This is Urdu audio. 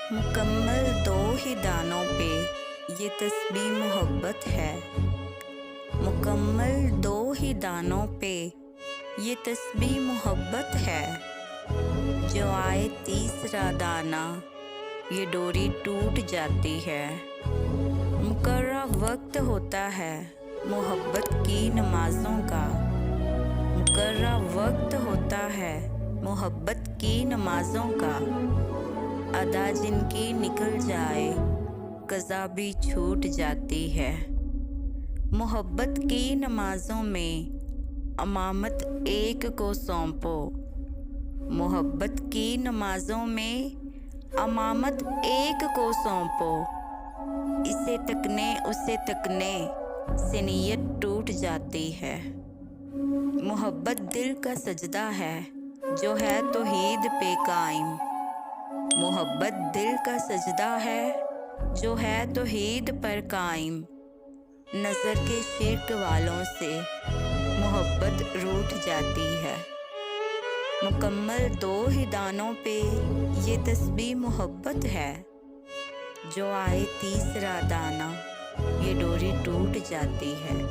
مکمل 2 ہی دانوں پہ یہ تسبیح محبت ہے۔ مکمل 2 ہی دانوں پہ یہ تسبیح محبت ہے۔ جو آئے تیسرا دانہ یہ ڈوری ٹوٹ جاتی ہے۔ مقررہ وقت ہوتا ہے محبت کی نمازوں کا۔ مقررہ وقت ہوتا ہے محبت کی نمازوں کا۔ ادا جن کی نکل جائے قضا بھی چھوٹ جاتی ہے۔ محبت کی نمازوں میں امامت ایک کو سونپو۔ محبت کی نمازوں میں امامت ایک کو سونپو۔ اسے تکنے سے نیت ٹوٹ جاتی ہے۔ محبت دل کا سجدہ ہے جو ہے توحید پہ قائم۔ محبت دل کا سجدہ ہے جو ہے توحید پر قائم۔ نظر کے شرک والوں سے محبت روٹھ جاتی ہے۔ مکمل 2 ہی دانوں پہ یہ تسبیح محبت ہے۔ جو آئے تیسرا دانہ یہ ڈوری ٹوٹ جاتی ہے۔